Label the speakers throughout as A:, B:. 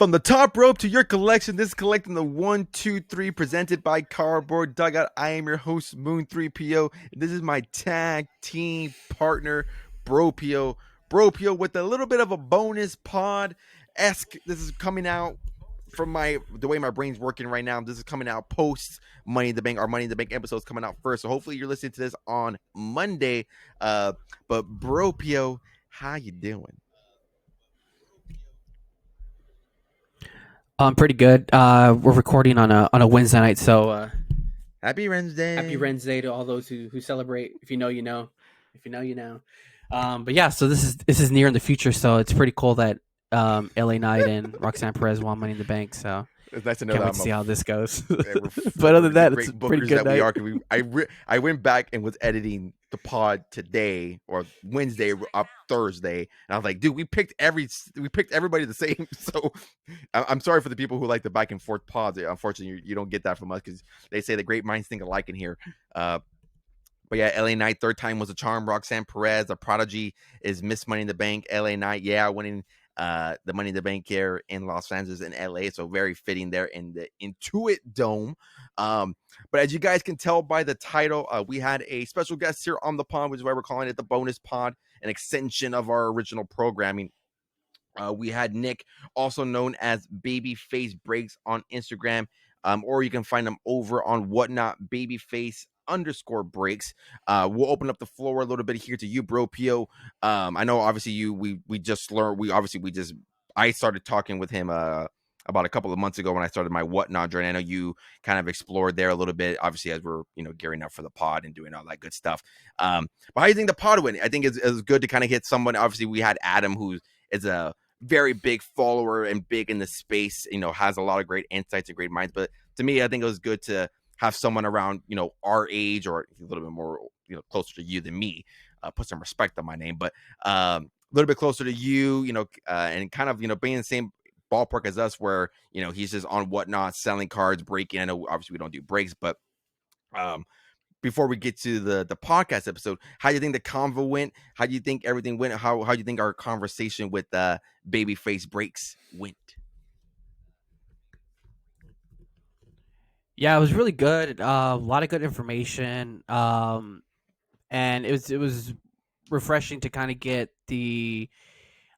A: From the top rope to your collection, this is collecting the 1, 2, 3 presented by Cardboard Dugout. I am your host, Moon 3PO. This is my tag team partner, Bropio. Bropio with a little bit of a bonus pod-esque. This is coming out from the way my brain's working right now. This is coming out post Money in the Bank. Our Money in the Bank episode is coming out first. So hopefully you're listening to this on Monday. But Bropio, how you doing?
B: I'm pretty good. We're recording on a Wednesday night, so
A: Happy Wednesday.
B: happy Wednesday to all those who celebrate. If you know, you know. If you know, you know. But yeah, so this is near in the future, so it's pretty cool that LA Knight and Roxanne Perez won Money in the Bank. So
A: It's nice to know
B: can't
A: that
B: wait to see how this goes.
A: we're
B: But other than that,
A: great
B: it's a pretty
A: bookers
B: good
A: that we
B: night.
A: are. 'Cause I went back and was editing the pod today or Wednesday up Thursday, and I was like, dude, we picked everybody the same. So I'm sorry for the people who like the back and forth pods. Unfortunately, you don't get that from us because they say the great minds think alike in here. But yeah, LA Knight, third time was a charm. Roxanne Perez, the prodigy, is Miss Money in the Bank. LA Knight, yeah, winning the Money in the Bank here in Los Angeles and LA. So very fitting there in the Intuit Dome. But as you guys can tell by the title, we had a special guest here on the pod, which is why we're calling it the bonus pod, an extension of our original programming. We had Nick, also known as BabyFace Breaks on Instagram, or you can find him over on WhatNot, BabyFace_breaks. We'll open up the floor a little bit here to you, bro. Pio. I know obviously we just learned. I started talking with him about a couple of months ago when I started my WhatNot journey. I know you kind of explored there a little bit, obviously, as we're gearing up for the pod and doing all that good stuff. But how do you think the pod went? I think it's good to kind of get someone. Obviously, we had Adam, who is a very big follower and big in the space, has a lot of great insights and great minds. But to me, I think it was good to have someone around, our age or a little bit more, closer to you than me, put some respect on my name, but a little bit closer to you, and kind of, being in the same ballpark as us where, he's just on WhatNot, selling cards, breaking. I know obviously we don't do breaks, but before we get to the podcast episode, how do you think the convo went? How do you think everything went? How do you think our conversation with Babyface Breaks went?
B: Yeah, it was really good. A lot of good information. And it was refreshing to kind of get the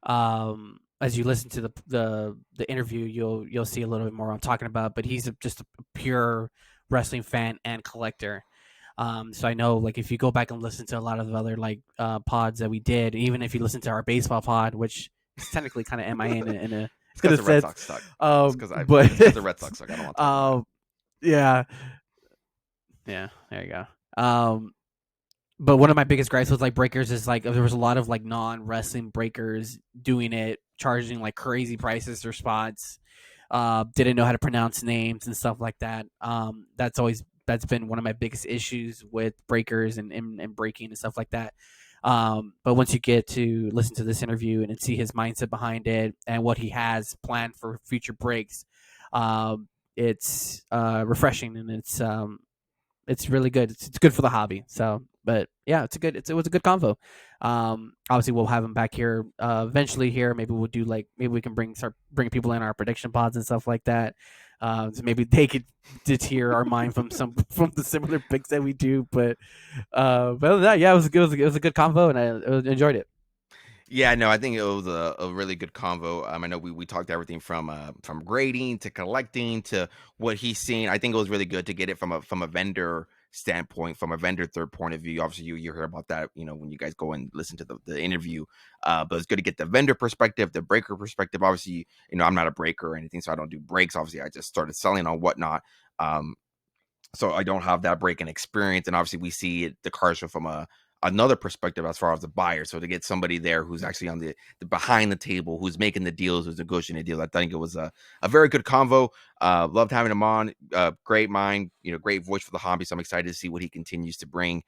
B: as you listen to the interview, you'll see a little bit more I'm talking about. But he's just a pure wrestling fan and collector. So I know, like, if you go back and listen to a lot of the other pods that we did, even if you listen to our baseball pod, which is technically kind of MIA in a
A: It's because the Red
B: sense,
A: Sox suck.
B: but
A: It's because the Red Sox suck. I don't want to talk about it.
B: yeah, yeah, there you go. But one of my biggest gripes with breakers is there was a lot of non-wrestling breakers doing it, charging crazy prices for spots. Didn't know how to pronounce names and stuff like that. That's been one of my biggest issues with breakers and breaking and stuff like that. But once you get to listen to this interview and see his mindset behind it and what he has planned for future breaks, it's refreshing, and it's really good. It's good for the hobby. So, but yeah, it was a good convo. Obviously we'll have him back here eventually here. Maybe we'll do maybe we can start bringing people in our prediction pods and stuff like that. So maybe they could deter our mind from the similar picks that we do. But other than that, yeah, it was a good convo, and I enjoyed it.
A: Yeah, no, I think it was a really good convo. I know we talked everything from grading to collecting to what he's seen. I think it was really good to get it from a vendor standpoint, from a vendor third point of view. Obviously, you hear about that, when you guys go and listen to the interview. But it's good to get the vendor perspective, the breaker perspective. Obviously, I'm not a breaker or anything, so I don't do breaks. Obviously, I just started selling on WhatNot. So I don't have that breaking experience, and obviously we see the cards from another perspective as far as the buyer. So to get somebody there who's actually on the behind the table, who's making the deals, who's negotiating the deals, I think it was a very good convo. Loved having him on. Great mind, great voice for the hobby. So I'm excited to see what he continues to bring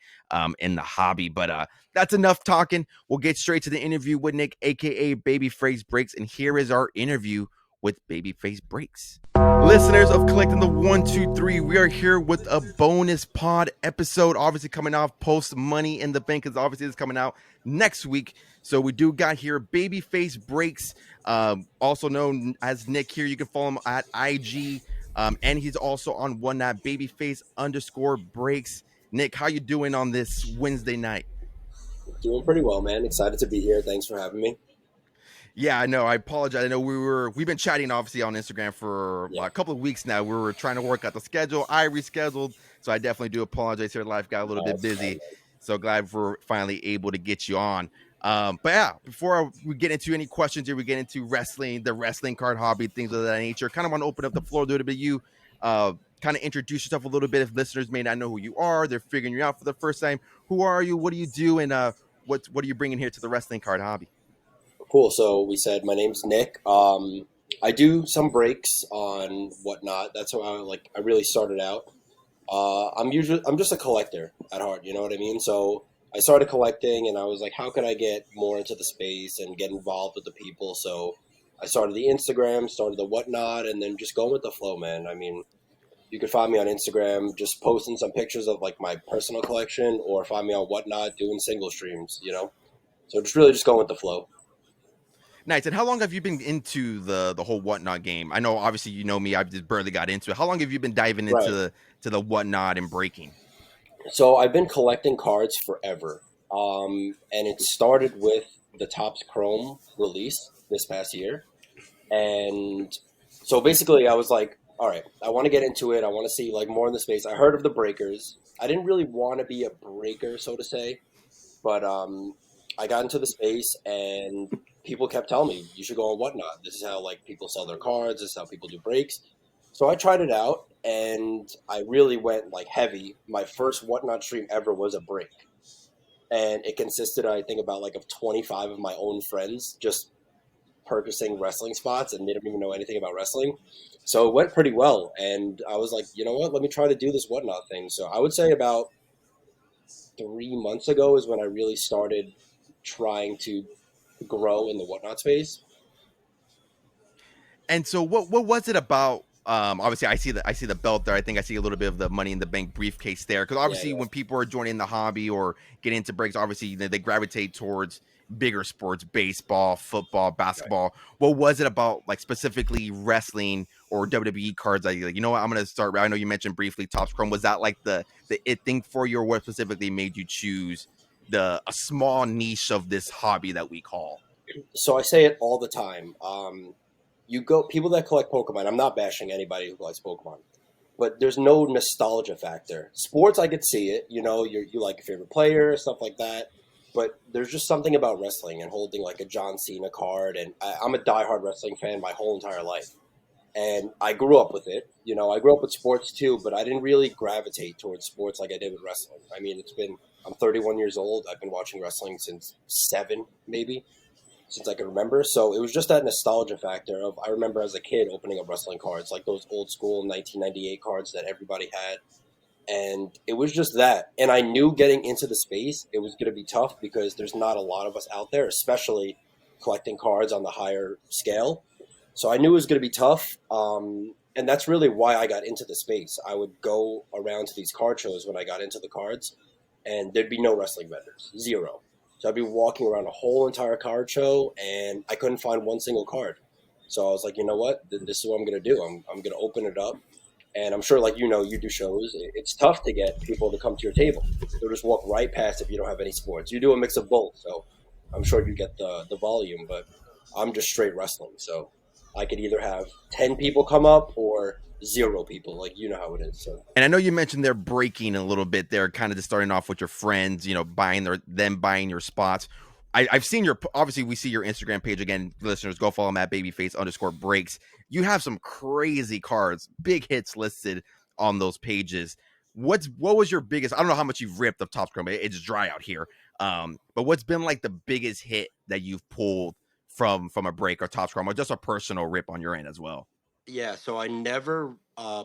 A: in the hobby. But that's enough talking. We'll get straight to the interview with Nick, aka Babyface Breaks, and here is our interview with BabyFace Breaks. Listeners of Collecting the 123, we are here with a bonus pod episode, obviously coming off post Money in the Bank, because obviously it's coming out next week. So we do got here BabyFace Breaks, also known as Nick here. You can follow him at IG, and he's also on WhatNot, BabyFace_Breaks. Nick, how you doing on this Wednesday night?
C: Doing pretty well, man. Excited to be here. Thanks for having me.
A: Yeah, I know. I apologize. I know we've been chatting obviously on Instagram for
C: Yeah,
A: a couple of weeks now. We were trying to work out the schedule. I rescheduled, so I definitely do apologize here. Life got a little bit
C: it's fine,
A: busy, so glad we're finally able to get you on. But yeah, before we get into any questions here, we get into wrestling, the wrestling card hobby, things of that nature. Kind of want to open up the floor a little bit. You kind of introduce yourself a little bit. If listeners may not know who you are, they're figuring you out for the first time. Who are you? What do you do? And what are you bringing here to the wrestling card hobby?
C: cool. So we said my name's Nick. I do some breaks on whatnot. That's how I really started out. I'm just a collector at heart. You know what I mean? So I started collecting, and I was like, how can I get more into the space and get involved with the people? So I started the Instagram, started the whatnot, and then just going with the flow, man. I mean, you can find me on Instagram just posting some pictures of like my personal collection, or find me on whatnot doing single streams. So just really just going with the flow.
A: Nice. And how long have you been into the whole whatnot game? I know obviously you know me, I just barely got into it. How long have you been diving into
C: Right.
A: the whatnot and breaking?
C: So I've been collecting cards forever. And it started with the Topps Chrome release this past year. And so basically I was like, all right, I want to get into it. I want to see like more in the space. I heard of the breakers. I didn't really want to be a breaker, so to say, but I got into the space and people kept telling me you should go on whatnot. This is how like people sell their cards. This is how people do breaks. So I tried it out and I really went like heavy. My first whatnot stream ever was a break, and it consisted, I think, about like of 25 of my own friends just purchasing wrestling spots, and they didn't even know anything about wrestling. So it went pretty well, and I was like, you know what? Let me try to do this whatnot thing. So I would say about 3 months ago is when I really started trying to grow in the whatnot space.
A: And so what was it about? Obviously I see the belt there. I think I see a little bit of the Money in the Bank briefcase there. Because
C: Yeah,
A: obviously
C: yeah,
A: when people are joining the hobby or getting into breaks, obviously they gravitate towards bigger sports, baseball, football,
C: right.
A: basketball. What was it about like specifically wrestling or WWE cards that you like, you know what, I'm gonna start. I know you mentioned briefly Topps Chrome. Was that like the it thing for you, or what specifically made you choose the a small niche of this hobby that we call?
C: So I say it all the time. You go people that collect Pokemon. I'm not bashing anybody who likes Pokemon, but there's no nostalgia factor. Sports, I could see it. You like your favorite player, stuff like that. But there's just something about wrestling and holding like a John Cena card, and I'm a diehard wrestling fan my whole entire life, and I grew up with it. I grew up with sports too, but I didn't really gravitate towards sports like I did with wrestling. I mean, I'm 31 years old. I've been watching wrestling since seven, maybe since I can remember. So it was just that nostalgia factor of I remember as a kid opening up wrestling cards, like those old school 1998 cards that everybody had. And it was just that. And I knew getting into the space, it was going to be tough because there's not a lot of us out there, especially collecting cards on the higher scale. So I knew it was going to be tough. And that's really why I got into the space. I would go around to these card shows when I got into the cards, and there'd be no wrestling vendors, zero. So I'd be walking around a whole entire card show, and I couldn't find one single card. So I was like, you know what? This is what I'm going to do. I'm going to open it up, and I'm sure, like you do shows. It's tough to get people to come to your table. They'll just walk right past if you don't have any sports. You do a mix of both, so I'm sure you get the volume. But I'm just straight wrestling, so I could either have 10 people come up or zero people. Like you know how it is. So
A: And I know you mentioned they're breaking a little bit. They're kind of just starting off with your friends, buying your spots. I've seen your obviously we see your Instagram page again. Listeners, go follow them at BabyFace_Breaks. You have some crazy cards, big hits listed on those pages. What was your biggest? I don't know how much you've ripped of Top Chrome. It's dry out here. But what's been like the biggest hit that you've pulled from a break or Top Chrome, or just a personal rip on your end as well?
C: yeah, so I never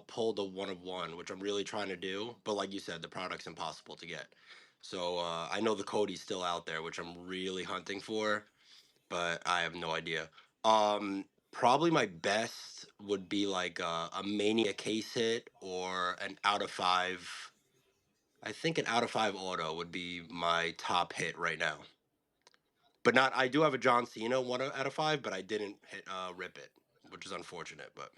C: pulled a one of one, which I'm really trying to do. But like you said, the product's impossible to get. So I know the Cody's still out there, which I'm really hunting for, but I have no idea. Probably my best would be like a Mania case hit or an out of five. I think an out of five auto would be my top hit right now. But not. I do have a John Cena one out of five, but I didn't hit rip it, which is unfortunate. But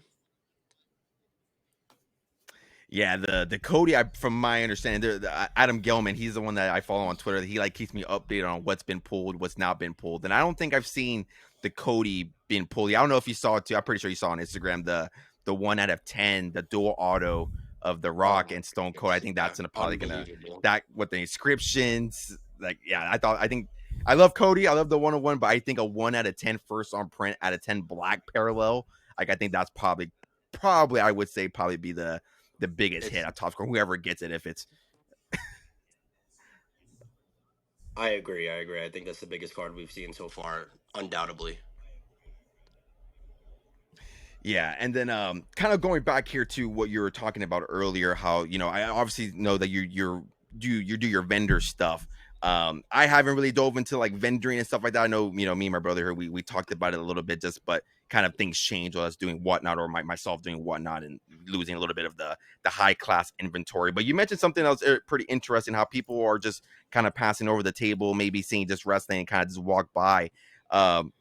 A: Yeah, the Cody, from my understanding, Adam Gelman, he's the one that I follow on Twitter. He like keeps me updated on what's been pulled, what's not been pulled, and I don't think I've seen the Cody being pulled. I don't know if you saw it too. I'm pretty sure you saw on Instagram the 1 out of 10, the dual auto of The
C: oh
A: Rock
C: my
A: and Stone Cold. I
C: goodness,
A: think
C: yeah,
A: that's probably gonna
C: unbelievable.
A: that with the inscriptions. Like, yeah, I think I love Cody. I love the 101, but I think a 1 out of 10 first on print out of 10 black parallel. Like, I think that's probably I would say probably be the biggest hit
C: It's.
A: on top score. Whoever gets it, if it's
C: I agree. I agree. I think that's the biggest card we've seen so far, undoubtedly.
A: yeah. And then kind of going back here to what you were talking about earlier, how I obviously know that you do your vendor stuff. I haven't really dove into like vendoring and stuff like that. I know, me and my brother here, we talked about it a little bit, just but kind of things change while I was doing whatnot, or myself doing whatnot, and losing a little bit of the high class inventory. But you mentioned something else pretty interesting, how people are just kind of passing over the table, maybe seeing just wrestling and kind of just walk by. Um,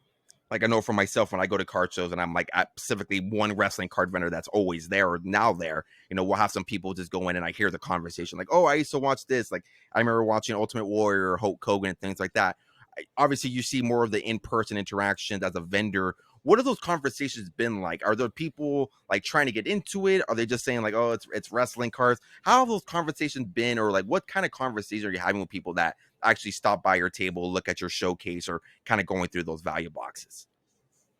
A: like, I know for myself, when I go to card shows and I'm like at specifically one wrestling card vendor that's always there or now there, we'll have some people just go in and I hear the conversation like, oh, I used to watch this. Like, I remember watching Ultimate Warrior or Hulk Hogan and things like that. Obviously, you see more of the in-person interactions as a vendor. What have those conversations been like? Are there people like trying to get into it? Are they just saying like, oh, it's wrestling cards? How have those conversations been? Or like, what kind of conversation are you having with people that actually stop by your table, look at your showcase, or kind of going through those value boxes?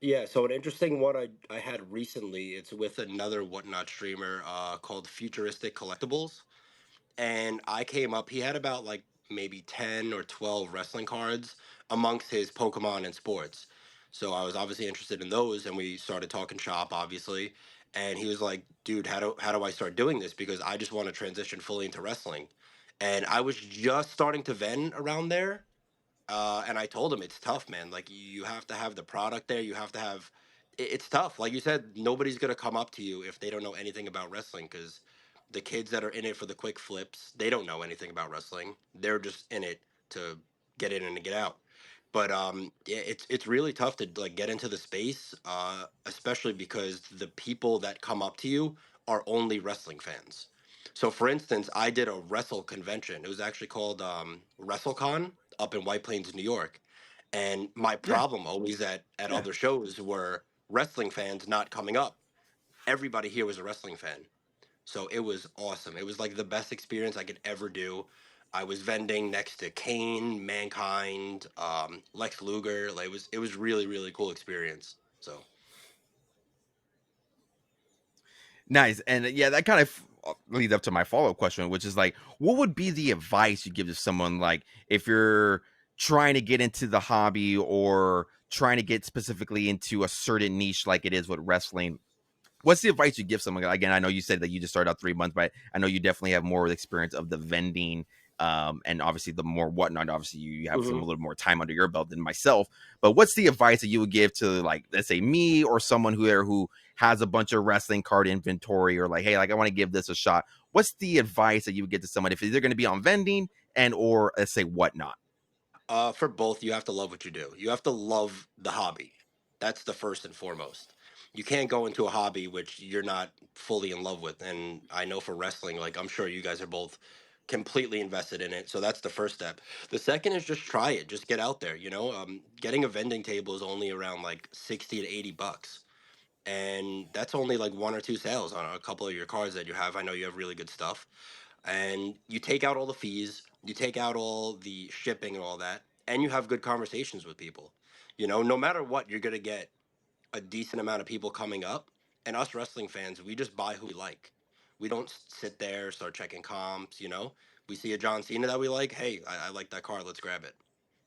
C: Yeah, so an interesting one I had recently, it's with another whatnot streamer called Futuristic Collectibles. And I came up, he had about like maybe 10 or 12 wrestling cards amongst his Pokemon and sports. So I was obviously interested in those and we started talking shop obviously. And he was like, "Dude, how do I start doing this, because I just want to transition fully into wrestling." And I was just starting to vend around there, and I told him it's tough, man. Like, you have to have the product there. You have to have. It's tough. Like you said, nobody's gonna come up to you if they don't know anything about wrestling. Because the kids that are in it for the quick flips, they don't know anything about wrestling. They're just in it to get in and to get out. But yeah, it's really tough to like get into the space, especially because the people that come up to you are only wrestling fans. So, for instance, I did a wrestle convention. It was actually called WrestleCon up in White Plains, New York. And my
A: Yeah.
C: problem always at
A: Yeah.
C: other shows were wrestling fans not coming up. Everybody here was a wrestling fan. So it was awesome. It was like the best experience I could ever do. I was vending next to Kane, Mankind, Lex Luger. Like, it was really, really cool experience. So
A: Nice. And yeah, that kind of leads up to my follow-up question, which is like, what would be the advice you give to someone like if you're trying to get into the hobby or trying to get specifically into a certain niche like it is with wrestling? What's the advice you give someone? Again, I know you said that you just started out 3 months, but I know you definitely have more experience of the vending, and obviously the more whatnot. Obviously, you have some a
C: hmm
A: little more time under your belt than myself. But what's the advice that you would give to, like, let's say me or someone who has a bunch of wrestling card inventory, or like, hey, like, I want to give this a shot? What's the advice that you would give to someone if they're going to be on vending and or let's say whatnot?
C: for both, you have to love what you do. You have to love the hobby. That's the first and foremost. You can't go into a hobby which you're not fully in love with. And I know for wrestling, like, I'm sure you guys are both completely invested in it. So that's the first step. The second is just try it. Just get out there. Getting a vending table is only around like 60 to 80 bucks. And that's only like one or two sales on a couple of your cards that you have. I know you have really good stuff. And you take out all the fees, you take out all the shipping and all that, and you have good conversations with people. No matter what, you're going to get a decent amount of people coming up. And us wrestling fans, we just buy who we like. We don't sit there, start checking comps. We see a John Cena that we like. Hey, I like that card. Let's grab it.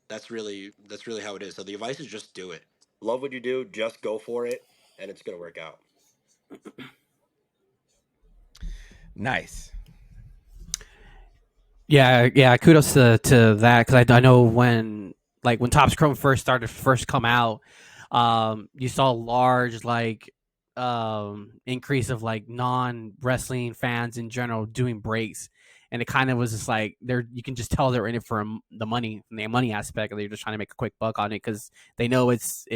C: That's really how it is. So the advice is just do it. Love what you do. Just go for it, and it's gonna work out.
A: Nice.
B: Yeah. Kudos to that, because I know when Topps Chrome first come out, You saw a large increase of like non wrestling fans in general doing breaks, and it kind of was just like they're you can just tell they're in it for the money aspect, and they're just trying to make a quick buck on it because they know it's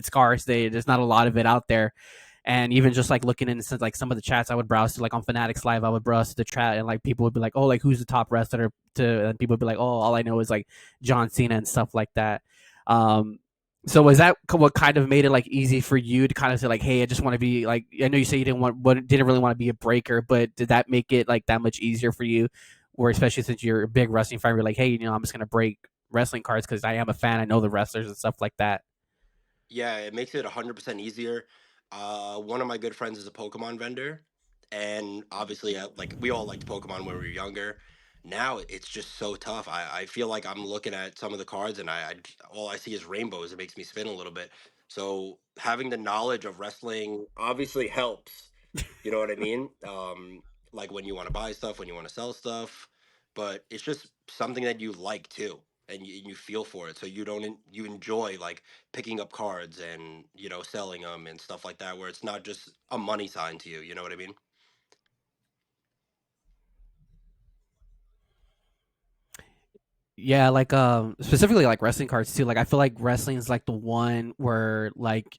B: scarce. There's not a lot of it out there. And even just like looking into like some of the chats I would browse to, like on Fanatics Live, I would browse to the chat, and like people would be like, "Oh, like who's the top wrestler?" And people would be like, "Oh, all I know is like John Cena and stuff like that." Um, so was that what kind of made it like easy for you to kind of say like, "Hey, I just want to be like"? I know you say you didn't really want to be a breaker, but did that make it like that much easier for you? Or especially since you're a big wrestling fan, you're like, "Hey, I'm just gonna break wrestling cards because I am a fan. I know the wrestlers and stuff like that."
C: Yeah, it makes it 100% easier. One of my good friends is a Pokemon vendor, and obviously, like we all liked Pokemon when we were younger. Now it's just so tough. I feel like I'm looking at some of the cards, and all I see is rainbows. It makes me spin a little bit. So having the knowledge of wrestling obviously helps. You know what I mean? Like when you want to buy stuff, when you want to sell stuff, but it's just something that you like too, and you feel for it. So you enjoy like picking up cards and selling them and stuff like that, where it's not just a money sign to you. You know what I mean?
B: Yeah, like specifically like wrestling cards too. Like I feel like wrestling is like the one where like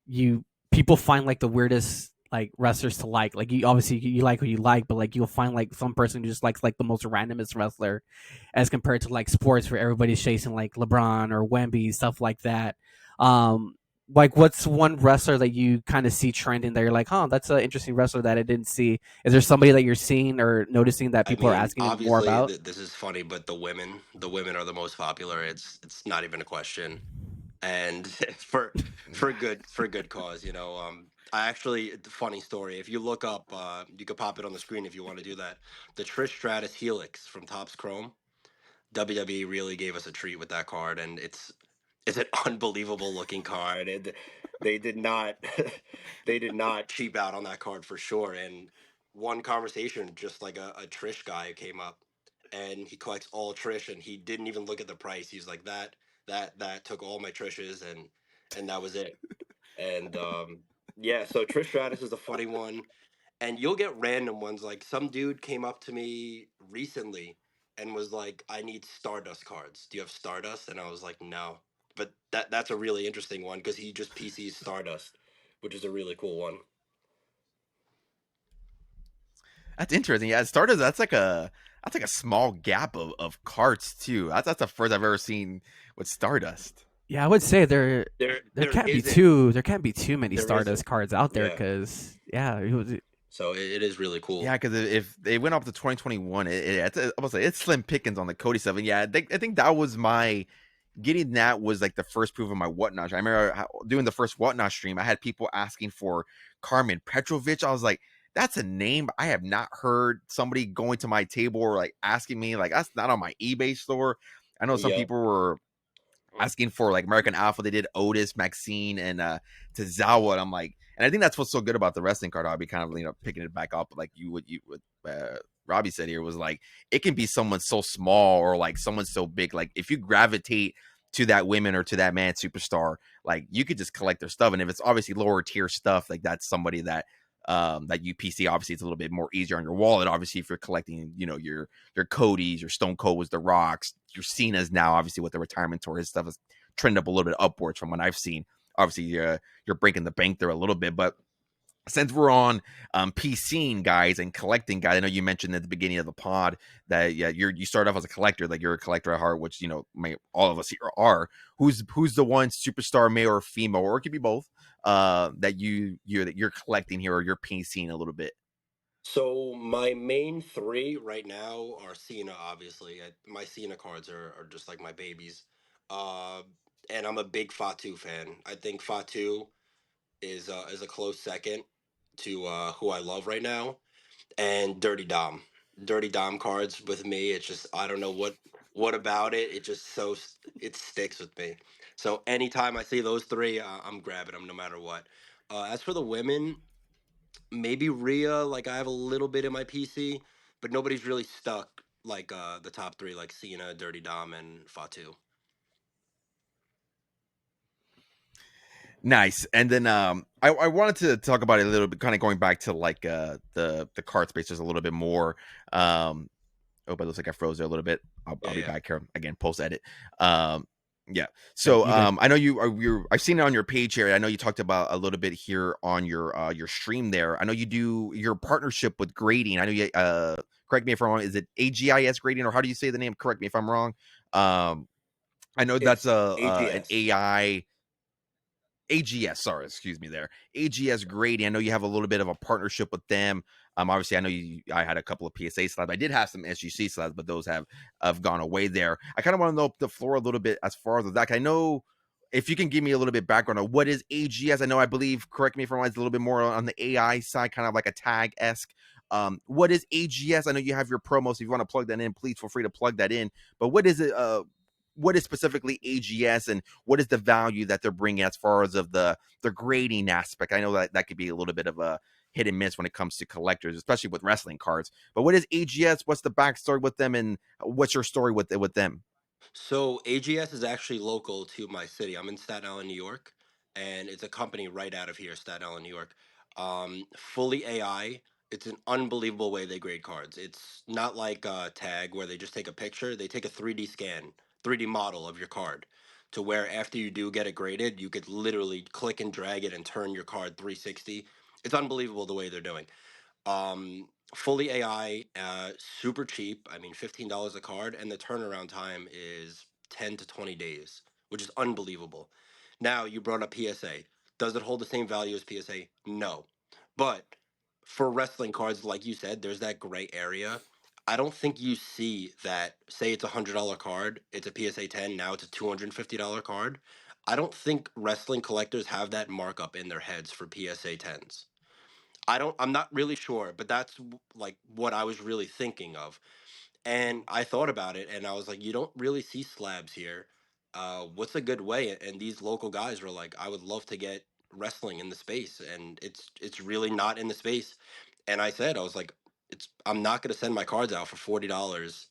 B: you people find like the weirdest like wrestlers to like. Like you obviously you like who you like, but like you'll find like some person who just likes like the most randomest wrestler, as compared to like sports where everybody's chasing like LeBron or Wemby stuff like that. Um, like what's one wrestler that you kind of see trending that you're like, huh, that's an interesting wrestler that I didn't see. Is there somebody that you're seeing or noticing that
C: I
B: people are
C: mean,
B: asking more
C: obviously,
B: about?
C: this is funny, but the women are the most popular. It's not even a question, and for good cause. I actually, funny story. If you look up, you could pop it on the screen if you want to do that. The Trish Stratus Helix from Topps Chrome. WWE really gave us a treat with that card, and it's an unbelievable looking card. They did not they did not cheap out on that card for sure. And one conversation, just like a Trish guy came up, and he collects all Trish, and he didn't even look at the price. He's like that took all my Trishes, and that was it. And yeah, so Trish Stratus is a funny one, and you'll get random ones. Like some dude came up to me recently and was like, "I need Stardust cards. Do you have Stardust?" And I was like, "No." But that's a really interesting one because he just PCs Stardust, which is a really cool one.
A: That's interesting. Yeah, Stardust. That's like a small gap of carts too. That's the first I've ever seen with Stardust.
B: Yeah, I would say there
C: There
B: there
C: there
B: can't be
C: isn't.
B: too many
C: There
B: Stardust
C: isn't.
B: cards out there
C: Yeah.
B: because yeah, it was,
C: So it is really cool.
A: Yeah, because if they went up to 2021, I was like it's slim pickings on the Cody stuff. And yeah, I think that was my getting that was like the first proof of my whatnot. I remember doing the first whatnot stream. I had people asking for Carmen Petrovic. I was like, that's a name I have not heard. Somebody going to my table or like asking me like that's not on my eBay store. I know some
C: Yep.
A: people were asking for like American Alpha. They did Otis, Maxine, and Tozawa. And I'm like, and I think that's what's so good about the wrestling card. I'll be kind of picking it back up, like you would Robbie said here was like it can be someone so small or like someone so big. Like if you gravitate to that women or to that man superstar, like you could just collect their stuff. And if it's obviously lower tier stuff, like that's somebody that UPC obviously it's a little bit more easier on your wallet. Obviously, if you're collecting, your Cody's, your Stone Cold's, the Rocks, your Cena's now, obviously with the retirement tour, his stuff has trended up a little bit upwards from what I've seen. Obviously, you're breaking the bank there a little bit, but since we're on PCing guys and collecting guys, I know you mentioned at the beginning of the pod that yeah, you start off as a collector, like you're a collector at heart, which all of us here are. Who's the one superstar, male or female, or it could be both, that you're collecting here or you're PCing a little bit?
C: So my main three right now are Cena, obviously. My Cena cards are just like my babies. Uh, and I'm a big Fatu fan. I think Fatu is a close second to who I love right now, and Dirty Dom. Dirty Dom cards with me. It's just I don't know what about it. It just it sticks with me. So anytime I see those three, I'm grabbing them no matter what. As for the women, maybe Rhea. Like I have a little bit in my PC, but nobody's really stuck like the top three, like Cena, Dirty Dom, and Fatu.
A: Nice. And then I wanted to talk about it a little bit, kind of going back to like the card space just a little bit more. Oh, but it looks like I froze there a little bit. I'll
C: Yeah,
A: be
C: yeah.
A: back here again, post edit. Um, yeah.
B: Nope,
A: So
B: you good.
A: I know I've seen it on your page here. I know you talked about a little bit here on your stream there. I know you do your partnership with grading. I know you correct me if I'm wrong. Is it AGIS grading, or how do you say the name? Correct me if I'm wrong. I know that's
C: It's
A: an
C: AGS.
A: AI AGS, sorry, excuse me there. AGS grading. I know you have a little bit of a partnership with them. Obviously, I know I had a couple of PSA slabs. I did have some SGC slabs, but those have gone away there. I kind of want to know the floor a little bit as far as that. I know if you can give me a little bit background on what is AGS. I know, I believe, correct me if I'm wrong, it's a little bit more on the AI side, kind of like a tag esque. What is AGS? I know you have your promos. If you want to plug that in, please feel free to plug that in. But what is it? What is specifically AGS, and what is the value that they're bringing as far as of the grading aspect? I know that could be a little bit of a hit and miss when it comes to collectors, especially with wrestling cards. But what is AGS? What's the backstory with them, and what's your story with them?
C: So AGS is actually local to my city. I'm in Staten Island, New York, and it's a company right out of here, Staten Island, New York. Fully AI. It's an unbelievable way they grade cards. It's not like Tag where they just take a picture. They take a 3D scan, 3D model of your card, to where after you do get it graded, you could literally click and drag it and turn your card 360. It's unbelievable the way they're doing. Fully AI, super cheap. I mean, $15 a card, and the turnaround time is 10 to 20 days, which is unbelievable. Now, you brought up PSA. Does it hold the same value as PSA? No. But for wrestling cards, like you said, there's that gray area. I don't think you see that, say it's a $100 card, it's a PSA 10, now it's a $250 card. I don't think wrestling collectors have that markup in their heads for PSA 10s. I'm not really sure, but that's like what I was really thinking of. And I thought about it and I was like, you don't really see slabs here. What's a good way? And these local guys were like, I would love to get wrestling in the space, and it's really not in the space. And I said, I was like, I'm not gonna send my cards out for $40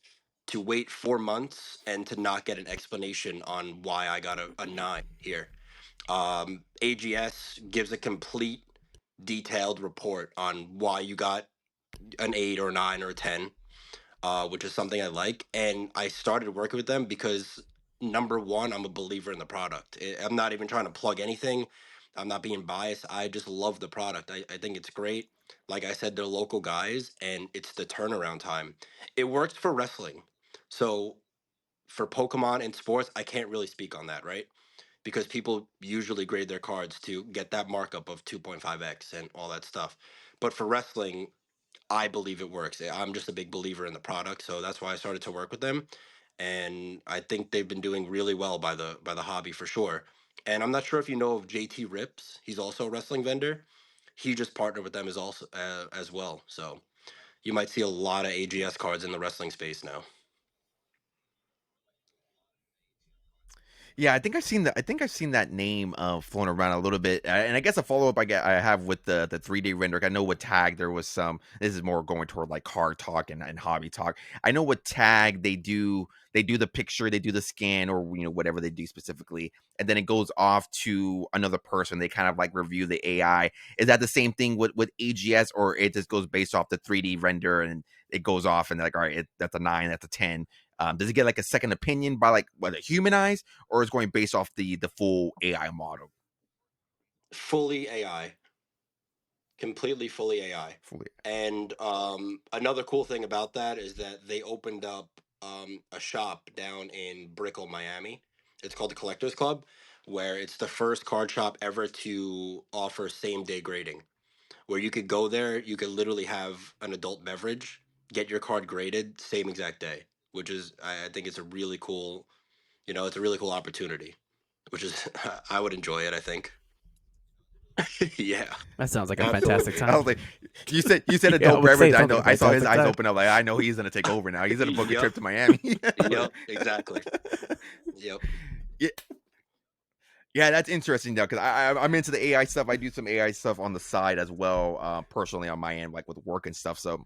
C: to wait 4 months and to not get an explanation on why I got a 9 here. AGS gives a complete detailed report on why you got an 8 or 9 or a 10, which is something I like. And I started working with them because, number one, I'm a believer in the product. I'm not even trying to plug anything. I'm not being biased. I just love the product. I think it's great. Like I said, they're local guys, and it's the turnaround time. It works for wrestling. So for Pokemon and sports, I can't really speak on that, right? Because people usually grade their cards to get that markup of 2.5x and all that stuff. But for wrestling, I believe it works. I'm just a big believer in the product, so that's why I started to work with them, and I think they've been doing really well by the hobby for sure. And I'm not sure if you know of JT Rips. He's also a wrestling vendor. He just partnered with them as well. So you might see a lot of AGS cards in the wrestling space now.
A: Yeah, I think I've seen that. I think I've seen that name flown around a little bit. And I guess a follow up I have with the 3D render. I know with Tag there was some. This is more going toward like card talk and hobby talk. I know with Tag they do the picture, they do the scan, or whatever they do specifically, and then it goes off to another person. They kind of like review the AI. Is that the same thing with AGS, or it just goes based off the 3D render and it goes off and they're like, all right, that's a 9, that's a 10. Does it get like a second opinion by like what a human eyes, or is going based off the full AI model?
C: Fully AI, completely fully AI.
A: Fully.
C: And another cool thing about that is that they opened up a shop down in Brickell, Miami. It's called the Collectors Club, where it's the first card shop ever to offer same day grading, where you could go there, you could literally have an adult beverage, get your card graded same exact day, which is, I think it's a really cool, it's a really cool opportunity, which is, I would enjoy it, I think. Yeah,
B: That sounds like a fantastic
C: absolutely.
A: I
B: time.
A: was like, you said
B: Yeah, I
A: adult
B: would say
A: beverage.
B: it
A: I
B: sounds
A: know.
B: like a
A: I saw his
B: fantastic
A: eyes
B: time.
A: open up. Like I know he's gonna take over now. He's gonna book a
C: Yep.
A: trip to Miami.
C: Yep, exactly. Yep.
A: Yeah, yeah, that's interesting though, because I'm into the AI stuff. I do some AI stuff on the side as well, personally on my end, like with work and stuff. So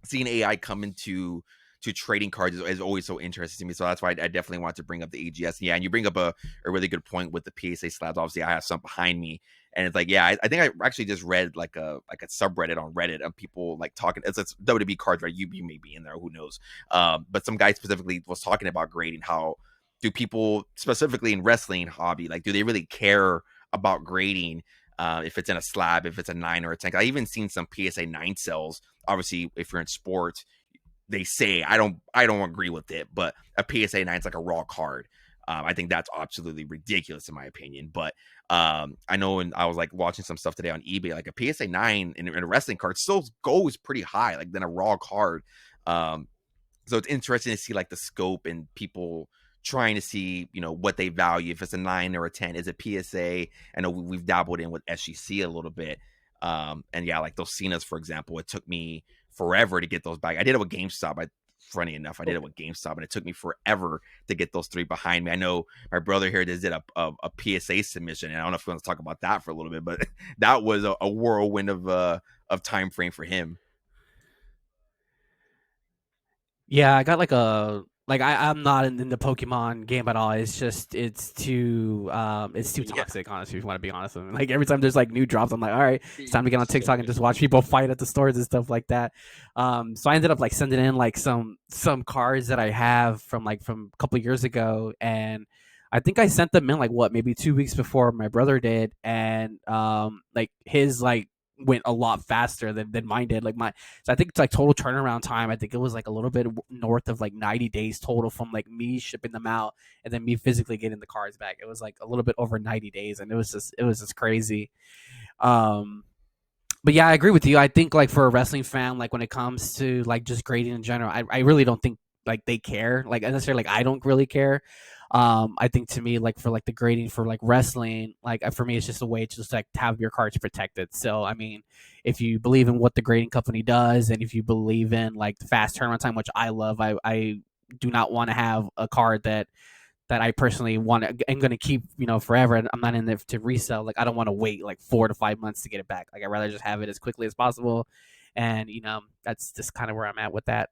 A: seeing AI come into to trading cards is always so interesting to me. So that's why I definitely want to bring up the AGS. Yeah, and you bring up a really good point with the PSA slabs. Obviously, I have some behind me, and it's like, yeah, I think I actually just read like a subreddit on Reddit of people like talking. It's WWE cards, right? You may be in there, who knows? But some guy specifically was talking about grading. How do people specifically in wrestling hobby, like, do they really care about grading? If it's in a slab, if it's a 9 or a 10. I even seen some PSA 9 cells. Obviously, if you're in sports, they say I don't agree with it, but a PSA 9 is like a raw card. I think that's absolutely ridiculous in my opinion. But I know, and I was like watching some stuff today on eBay, like a PSA 9 in a wrestling card still goes pretty high, like than a raw card. So it's interesting to see like the scope and people trying to see, what they value. If it's a 9 or a 10, is it PSA? I know we've dabbled in with SGC a little bit. And yeah, like those Cenas, for example, it took me forever to get those back. I did it with GameStop. Funny enough, I did it with GameStop, and it took me forever to get those 3 behind me. I know my brother here did a PSA submission, and I don't know if we want to talk about that for a little bit, but that was a whirlwind of time frame for him.
B: Yeah, I got like I'm not in the Pokemon game at all. It's just it's too toxic, honestly, if you want to be honest with me. Like every time there's like new drops, I'm like, all right, it's time to get on TikTok and just watch people fight at the stores and stuff like that. So I ended up like sending in like some cards that I have from a couple of years ago, and I think I sent them in like maybe 2 weeks before my brother did, and like his like went a lot faster than mine did. So I think it's like total turnaround time. I think it was like a little bit north of like 90 days total from like me shipping them out and then me physically getting the cards back. It was like a little bit over 90 days, and it was just crazy. But yeah, I agree with you. I think like for a wrestling fan, like when it comes to like just grading in general, I really don't think like they care. Like necessarily, like I don't really care. I think to me, like for like the grading for like wrestling, like for me, it's just a way to just like have your cards protected. So I mean, if you believe in what the grading company does, and if you believe in like the fast turnaround time, which I love, I do not want to have a card that I personally want to, I'm going to keep, forever. And I'm not in there to resell. Like, I don't want to wait like 4 to 5 months to get it back. Like, I'd rather just have it as quickly as possible. And, that's just kind of where I'm at with that.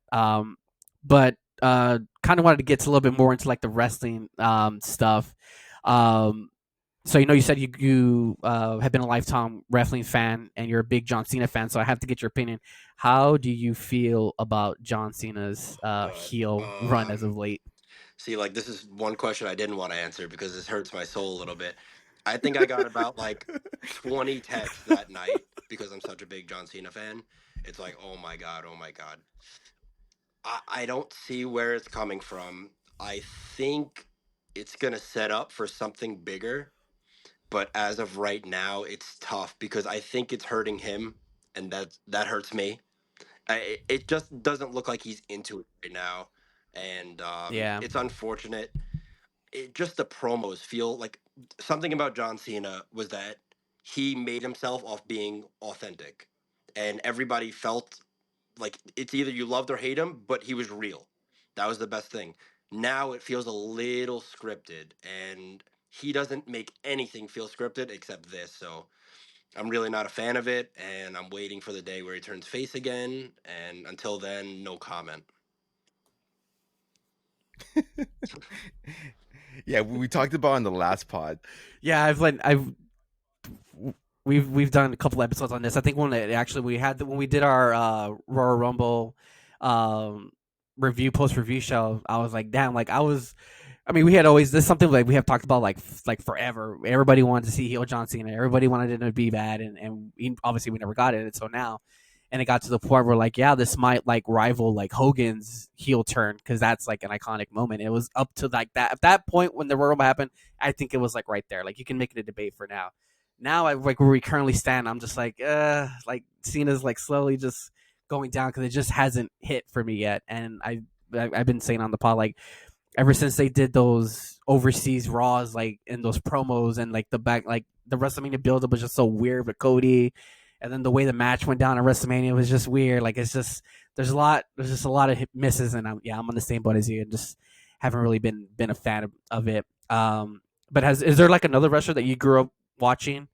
B: But kind of wanted to get a little bit more into like the wrestling stuff. So, you said you have been a lifetime wrestling fan and you're a big John Cena fan. So I have to get your opinion. How do you feel about John Cena's heel run as of late?
C: See, like, this is one question I didn't want to answer because this hurts my soul a little bit. I think I got about like 20 texts that night because I'm such a big John Cena fan. It's like, oh my God, oh my God. I don't see where it's coming from. I think it's going to set up for something bigger. But as of right now, it's tough because I think it's hurting him, and that hurts me. It just doesn't look like he's into it right now, and
B: Yeah.
C: it's unfortunate. Just the promos feel like something about John Cena was that he made himself off being authentic, and everybody felt like it's either you loved or hate him, but he was real. That was the best thing. Now it feels a little scripted, and he doesn't make anything feel scripted except this. So I'm really not a fan of it, and I'm waiting for the day where he turns face again. And until then, no comment.
A: Yeah, we talked about in the last pod.
B: Yeah, we've done a couple episodes on this. I think when we did our Royal Rumble review post review show, I was like, damn, like I mean, we had always this is something like we have talked about like forever. Everybody wanted to see heel John Cena. Everybody wanted it to be bad, and obviously we never got it. And so now, and it got to the point where like, yeah, this might like rival like Hogan's heel turn because that's like an iconic moment. It was up to like that at that point when the Royal Rumble happened. I think it was like right there. Like you can make it a debate for now. Now, like where we currently stand, I'm just like Cena's like slowly just going down because it just hasn't hit for me yet. And I've been saying on the pod like ever since they did those overseas Raws, like in those promos and like the back, like the WrestleMania buildup was just so weird with Cody, and then the way the match went down at WrestleMania was just weird. Like it's just there's just a lot of misses, and I'm on the same boat as you, and just haven't really been a fan of it. But is there like another wrestler that you grew up watching?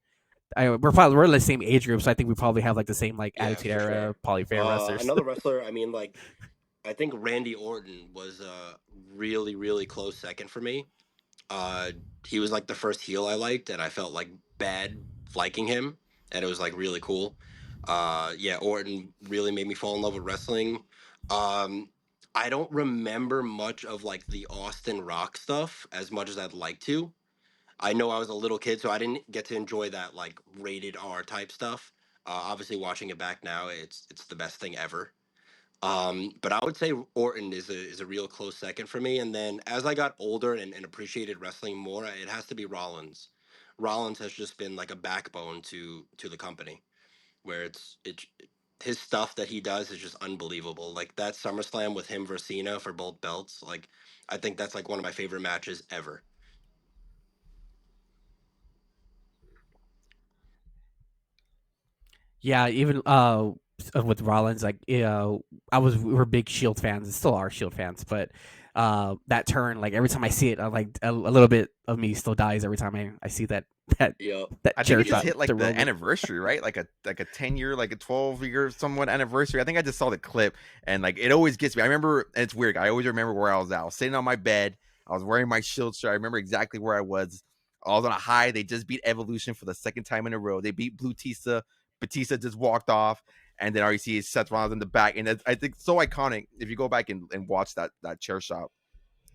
B: We're in the same age group, so I think we probably have like the same like
C: Yeah,
B: Attitude
C: for
B: Era,
C: sure.
B: Polyfair wrestlers.
C: Another wrestler, I mean, like, I think Randy Orton was a really, really close second for me. Uh, he was like the first heel I liked, and I felt like bad liking him, and it was like really cool. Yeah, Orton really made me fall in love with wrestling. Um, I don't remember much of like the Austin Rock stuff as much as I'd like to. I know I was a little kid, so I didn't get to enjoy that like rated R type stuff. Obviously, watching it back now, it's the best thing ever. But I would say Orton is a real close second for me. And then as I got older and appreciated wrestling more, it has to be Rollins. Rollins has just been like a backbone to the company, where it's his stuff that he does is just unbelievable. Like that SummerSlam with him versus Cena for both belts. Like I think that's like one of my favorite matches ever.
B: Yeah, even with Rollins, like we were big Shield fans, and still are Shield fans, but that turn, like every time I see it, I like a little bit of me still dies every time I see that
C: Yep.
B: that
A: I think
B: chair
A: it just
B: shot
A: hit
B: to
A: like the
B: Roman.
A: anniversary, right? Like a 10-year, like a 12-year somewhat anniversary. I think I just saw the clip, and like it always gets me. I remember, and it's weird. I always remember where I was at. I was sitting on my bed. I was wearing my Shield shirt. I remember exactly where I was. I was on a high. They just beat Evolution for the second time in a row. They beat Batista. Batista just walked off, and then all you see is Seth Rollins in the back, and I think so iconic. If you go back and watch that chair shot,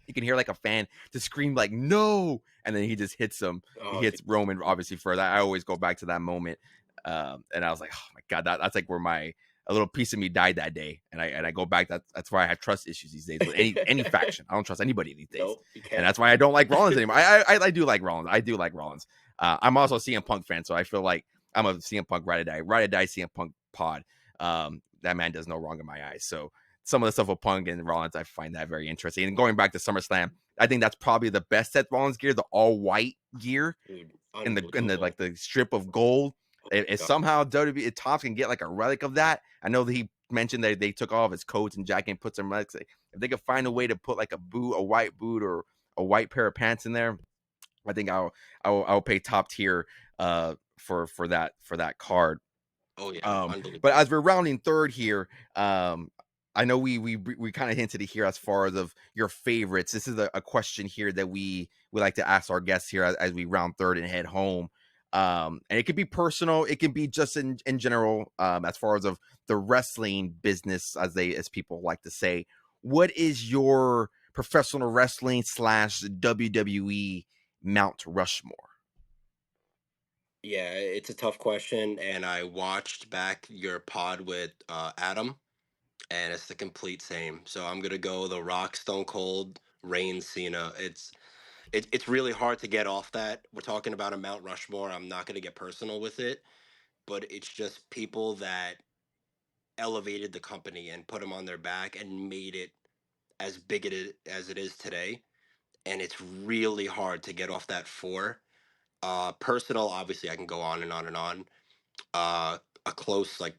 A: you can hear like a fan just scream like no, and then he just hits him. He
C: Oh,
A: hits Roman obviously for that. I always go back to that moment, and I was like, oh my god, that's like where my a little piece of me died that day, and I go back. That's why I have trust issues these days with any faction. I don't trust anybody these days,
C: no, you
A: and
C: can't.
A: that's why I don't like Rollins anymore. I do like Rollins. I do like Rollins. I'm also a CM Punk fan, so I feel like I'm a CM Punk ride or die CM Punk pod. That man does no wrong in my eyes. So some of the stuff with Punk and Rollins, I find that very interesting. And going back to SummerSlam, I think that's probably the best Seth Rollins gear, the all white gear
C: Dude,
A: in the
C: unbelievable.
A: like the strip of gold.
C: Oh my
A: If
C: god.
A: somehow WWE Tops can get like a relic of that, I know that he mentioned that they took all of his coats and jacket and put some relics. If they could find a way to put like a white boot or a white pair of pants in there, I think I'll pay top tier for that card.
C: Oh yeah,
A: But
C: unbelievable.
A: as we're rounding third here, I know we kind of hinted it here as far as of your favorites. This is a question here that we like to ask our guests here as we round third and head home. And it could be personal, it can be just in general, as far as of the wrestling business, as people like to say. What is your professional wrestling slash WWE Mount Rushmore?
C: Yeah, it's a tough question, and I watched back your pod with Adam, and it's the complete same. So I'm gonna go The Rock, Stone Cold, Reigns, Cena. It's really hard to get off that. We're talking about a Mount Rushmore. I'm not gonna get personal with it, but it's just people that elevated the company and put them on their back and made it as big as it is today. And it's really hard to get off that four. Personal, obviously, I can go on and on and on. Uh, a close like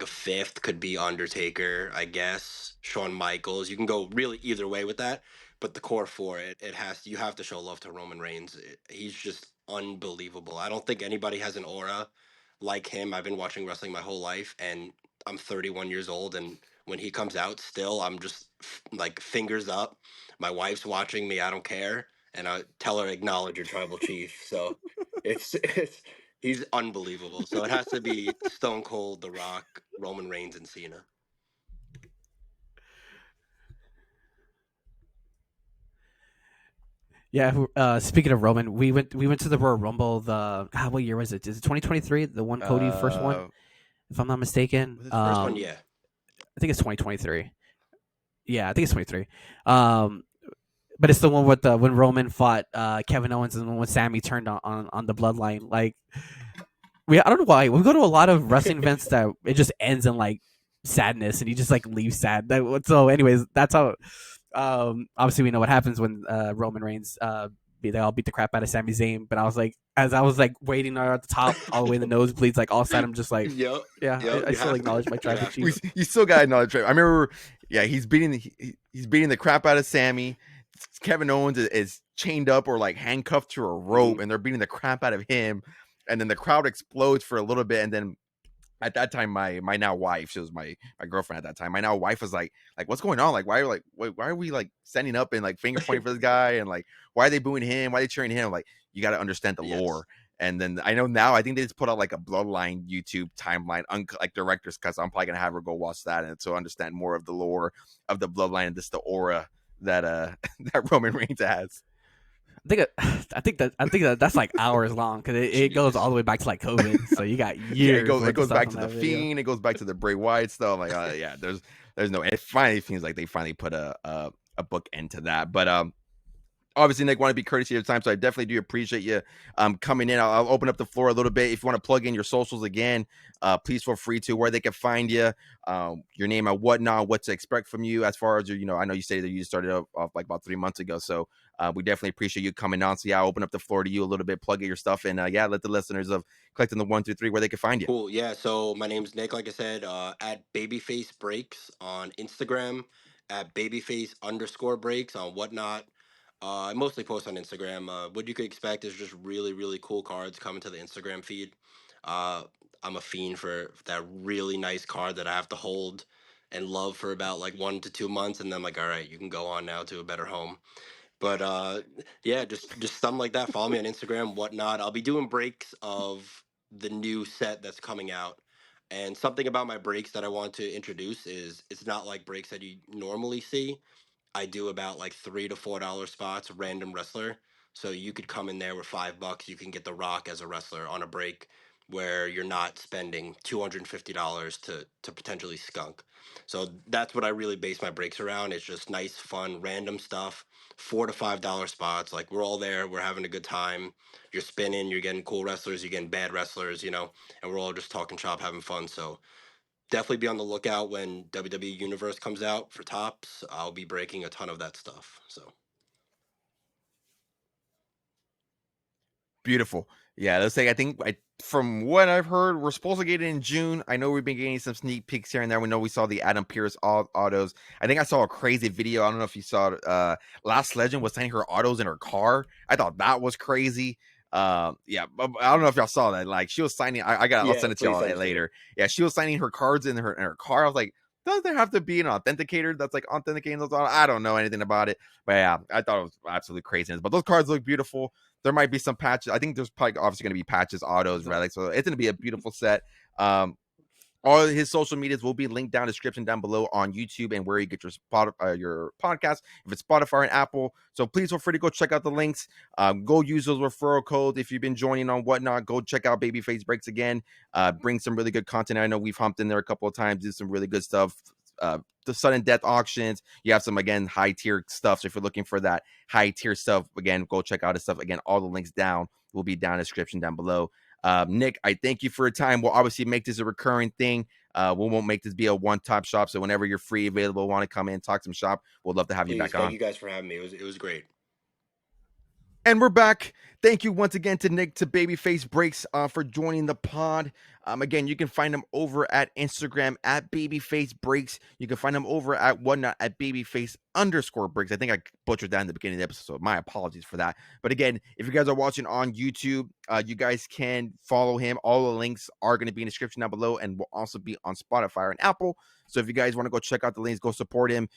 C: a fifth could be Undertaker, I guess. Shawn Michaels. You can go really either way with that, but the core four, it has you have to show love to Roman Reigns. He's just unbelievable. I don't think anybody has an aura like him. I've been watching wrestling my whole life, and I'm 31 years old, and when he comes out, still I'm just like fingers up. My wife's watching me. I don't care, and I tell her acknowledge your tribal chief. So it's he's unbelievable. So it has to be Stone Cold, The Rock, Roman Reigns, and Cena.
B: Yeah. Speaking of Roman, we went to the Royal Rumble. What year was it? Is it 2023? The one Cody first one,
A: Uh,
B: if I'm not mistaken.
A: was it
C: First one, yeah.
B: I think it's 2023. Yeah, I think it's 23. Um, but it's the one with when Roman fought Kevin Owens and when Sammy turned on the bloodline. Like I don't know why we go to a lot of wrestling events that it just ends in like sadness and you just like leave sad. So, anyways, that's how. Obviously, we know what happens when Roman Reigns they all beat the crap out of Sami Zayn. But I was like, as I was like waiting at the top, all the way in the nosebleeds, like all sad. I'm just like,
C: Yep.
B: yeah,
C: Yep.
B: I
C: You
B: still
C: have to.
B: acknowledge my
C: You
B: tribal
C: have
A: we
B: chief.
C: to.
A: you still got another trip. I remember, yeah, he's beating the crap out of Sammy. Kevin Owens is chained up or like handcuffed to a rope,
C: Mhm.
A: and they're beating the crap out of him. And then the crowd explodes for a little bit, and then at that time, my now wife, she was my girlfriend at that time. My now wife was like what's going on? Like why are we like standing up and like finger pointing for this guy, and like why are they booing him? Why are they cheering him? Like, you got to understand the
C: Yes.
A: lore. And then I know now, I think they just put out like a Bloodline YouTube timeline, like director's cut. So I'm probably gonna have her go watch that and so understand more of the lore of the Bloodline and just the aura that that Roman Reigns has.
B: I think that that's like hours long because it goes all the way back to like COVID. So you got
A: Yeah,
B: years
A: it
B: worth of
A: goes
B: stuff
A: back
B: on
A: to the
B: that video.
A: Fiend. It goes back to the Bray Wyatt stuff. Like, yeah, there's no. It finally seems like they finally put a book end to that. But obviously, Nick, want to be courtesy of your time, so I definitely do appreciate you coming in. I'll open up the floor a little bit. If you want to plug in your socials again, please feel free to, where they can find you, your name and whatnot, what to expect from you as far as your, I know you say that you started off like about 3 months ago, so we definitely appreciate you coming on. So yeah, I'll open up the floor to you a little bit, plug in your stuff, and yeah, let the listeners of Collecting the 1 2 3 where they can find you.
C: Cool. Yeah. So my name's Nick. Like I said, at BabyFace Breaks on Instagram, at BabyFace_breaks on whatnot. I mostly post on Instagram. What you could expect is just really, really cool cards coming to the Instagram feed. Uh, I'm a fiend for that really nice card that I have to hold and love for about like 1 to 2 months, and then I'm like, all right, you can go on now to a better home. But yeah, just something like that. Follow me on Instagram, whatnot. I'll be doing breaks of the new set that's coming out. And something about my breaks that I want to introduce is it's not like breaks that you normally see. I do about like $3 to $4 spots, random wrestler. So you could come in there with $5. You can get The Rock as a wrestler on a break where you're not spending $250 to potentially skunk. So that's what I really base my breaks around. It's just nice, fun, random stuff. $4 to $5 spots. Like, we're all there. We're having a good time. You're spinning. You're getting cool wrestlers. You're getting bad wrestlers. And we're all just talking shop, having fun. So definitely be on the lookout when WWE Universe comes out for tops. I'll be breaking a ton of that stuff. So
A: Beautiful. Yeah, let's say I think from what I've heard, we're supposed to get it in June. I know we've been getting some sneak peeks here and there. We know we saw the Adam Pearce autos. I think I saw a crazy video. I don't know if you saw it. Last Legend was signing her autos in her car. I thought that was crazy. Yeah, but I don't know if y'all saw that. Like, she was signing. I'll
C: yeah,
A: send it to
C: please
A: y'all
C: send it to me.
A: later. Yeah, she was signing her cards in her car. I was like, does there have to be an authenticator that's like authenticating those autos? I don't know anything about it, but yeah, I thought it was absolutely craziness. But those cards look beautiful. There might be some patches. I think there's probably obviously going to be patches, autos, relics. So it's going to be a beautiful set. All of his social medias will be linked down in the description down below on YouTube and where you get your podcast, if it's Spotify and Apple. So please feel free to go check out the links. Go use those referral codes. If you've been joining on whatnot, go check out Babyface Breaks again. Bring some really good content. I know we've humped in there a couple of times, did some really good stuff. The sudden death auctions. You have some, again, high tier stuff. So if you're looking for that high tier stuff, again, go check out his stuff. Again, all the links down will be down in the description down below. Nick, I thank you for your time. We'll obviously make this a recurring thing. We won't make this be a one-top shop. So whenever you're free, available, want to come in, talk some shop, we'll love to have you
C: Please,
A: back
C: thank
A: on.
C: you guys for having me. It was great.
A: And we're back. Thank you once again to Nick, to Babyface Breaks, for joining the pod. Again, you can find him over at Instagram at Babyface Breaks. You can find him over at WhatNot at Babyface_Breaks. I think I butchered that in the beginning of the episode. My apologies for that. But again, if you guys are watching on YouTube, you guys can follow him. All the links are going to be in the description down below and will also be on Spotify and Apple. So if you guys want to go check out the links, go support him,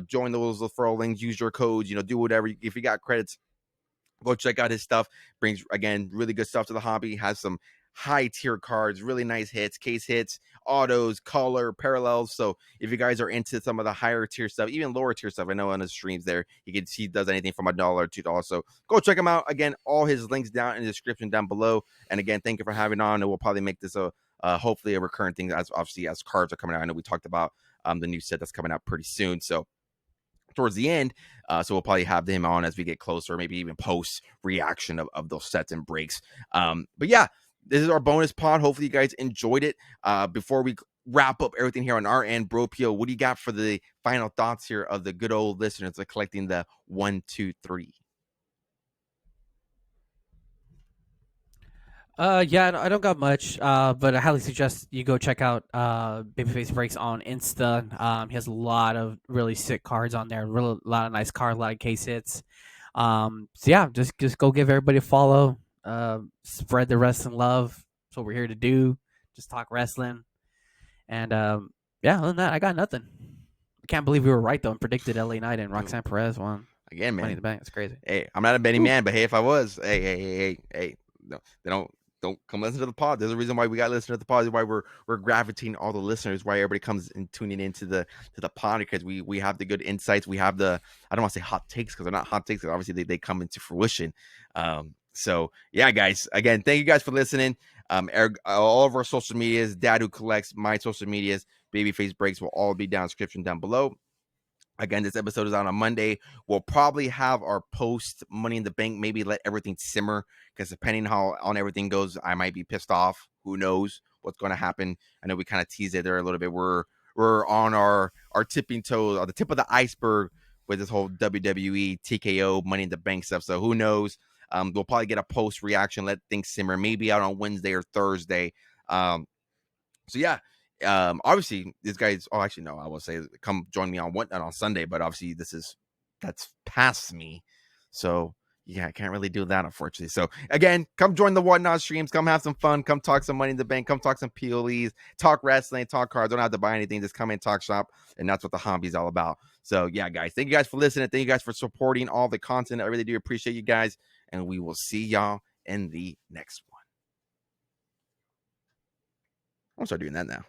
A: join those referral links, use your codes, do whatever. If you got credits, go check out his stuff. Brings, again, really good stuff to the hobby. Has some high tier cards, really nice hits, case hits, autos, color, parallels. So if you guys are into some of the higher tier stuff, even lower tier stuff, I know on his streams there, he does anything from $1 to $2. So go check him out. Again, all his links down in the description down below. And again, thank you for having on. And we'll probably make this hopefully a recurrent thing, as obviously as cards are coming out. I know we talked about the new set that's coming out pretty soon. So towards the end, so we'll probably have him on as we get closer, maybe even post reaction of those sets and breaks. But yeah, this is our bonus pod. Hopefully you guys enjoyed it. Before we wrap up everything here on our end, Bro Pio, what do you got for the final thoughts here of the good old listeners of collecting the 1 2 3?
B: Yeah, I don't got much. But I highly suggest you go check out Babyface Breaks on Insta. He has a lot of really sick cards on there. Really, a lot of nice cards, a lot of case hits. So yeah, just go give everybody a follow. Spread the wrestling love. That's what we're here to do. Just talk wrestling. And yeah, other than that, I got nothing. I can't believe we were right though and predicted LA Knight and Roxanne Perez won
A: Again,
B: Money in
A: man.
B: the Bank. That's crazy.
A: Hey, I'm not a betting man, but hey, if I was, hey, no, they don't come listen to the pod. There's a reason why we got to listen to the pod. Why we're gravitating all the listeners. Why everybody comes and tuning into the pod, because we have the good insights. We have the, I don't want to say hot takes because they're not hot takes. Obviously they come into fruition. So yeah, guys. Again, thank you guys for listening. Eric, all of our social medias, Dad Who Collects, my social medias, Babyface Breaks will all be down in the description down below. Again, this episode is out on Monday. We'll probably have our post Money in the Bank, maybe let everything simmer, because depending how on everything goes, I might be pissed off. Who knows what's going to happen? I know we kind of teased it there a little bit. We're on our tipping toes, on the tip of the iceberg with this whole WWE TKO Money in the Bank stuff. So who knows? We'll probably get a post reaction, let things simmer, maybe out on Wednesday or Thursday. So yeah, obviously this guy's. Oh, actually, no. I will say, come join me on WhatNot on Sunday. But obviously, that's past me. So yeah, I can't really do that, unfortunately. So again, come join the WhatNot streams. Come have some fun. Come talk some Money in the Bank. Come talk some PLEs. Talk wrestling. Talk cards. Don't have to buy anything. Just come in, talk shop, and that's what the hobby's all about. So yeah, guys, thank you guys for listening. Thank you guys for supporting all the content. I really do appreciate you guys, and we will see y'all in the next one. I'm gonna start doing that now.